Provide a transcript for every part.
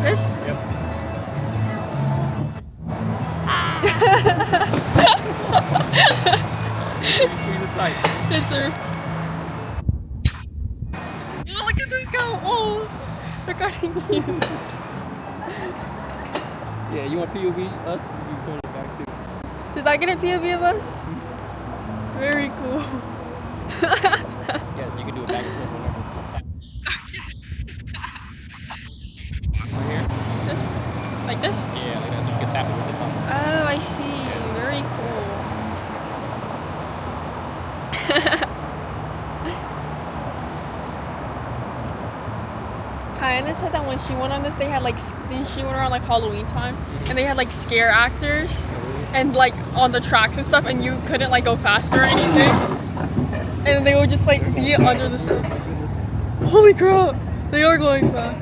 nervous? Yep. Squeeze it tight. Yes, sir. Oh, look at them go! Oh, regarding you. Yeah, you want POV us? You turn it back too. Did I get a POV of us? Very cool. Yeah, you can do it back and forth whenever. This? Like this? Yeah, like that. So you can tap it with the thumb. Oh, I see. Very cool. Kayana said that when she went on this, they had like she went around like Halloween time, and they had like scare actors, and like on the tracks and stuff, and you couldn't like go faster or anything, and they would just like be under the stuff. Holy crap! They are going fast.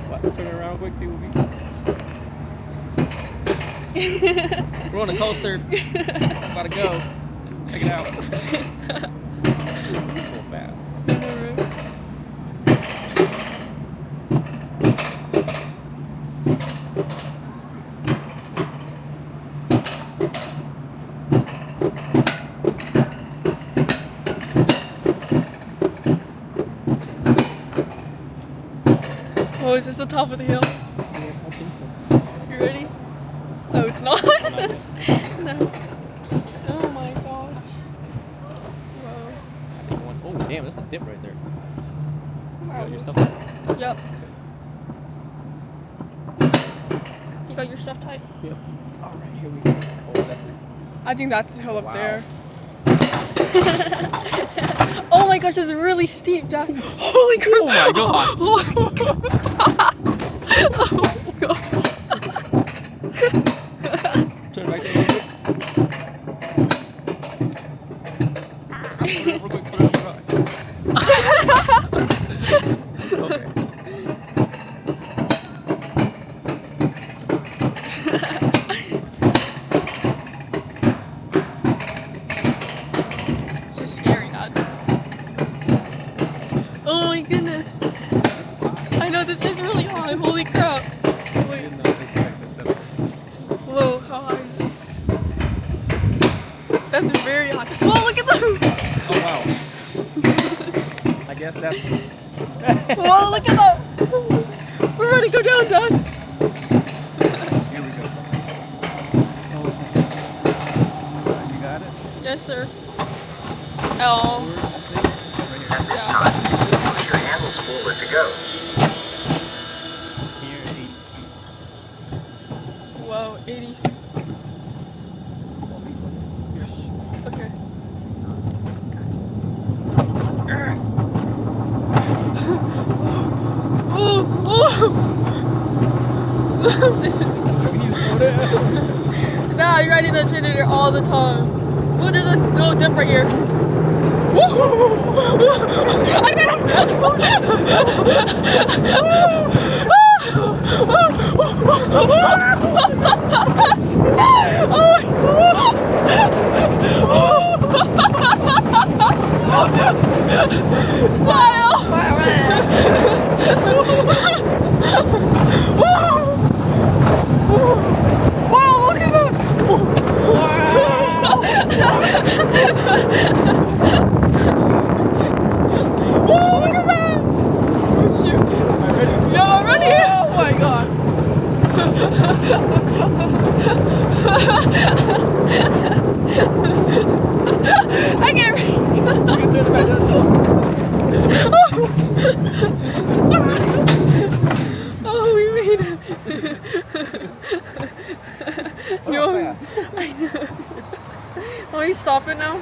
What? Turn it around quick, POV. We're on a coaster. About to go. Check it out. Go fast. Oh, is this the top of the hill? Yeah, I think so. You ready? Oh, it's not. Not yet. No. Oh my gosh. Whoa. I think one. Oh, damn, that's a dip right there. You got your stuff? Yep. You got your stuff tight? Yep. Alright, here we go. Oh, that's it. I think that's the hill up Wow. there. Oh my gosh, it's really steep, Jack. Holy crap. Oh my god. Oh my gosh. Turn it back there real quick. Put it up real quick, put it up real quick. Okay. This is scary, Dad. Oh my goodness. I know this is really high. Holy crap. Wait. Whoa, how high is it? That's very high. Whoa, look at them! Oh wow. I guess that's. Whoa, look at that! We're ready to go down, Dad. Here we go. You got it? Yes, sir. Oh. At this time, push your handles forward to go. Here, 8 feet. Whoa, 80. Okay. Nah, you're riding that generator all the time. Oh, there's a little dip right here. I got Wow, look at that! Whoa, look at that! Oh, shoot. Am I ready? Yo, I'm ready! Oh my god. I can't read. You can turn it back Oh, we made it. No, I know. Will you stop it now?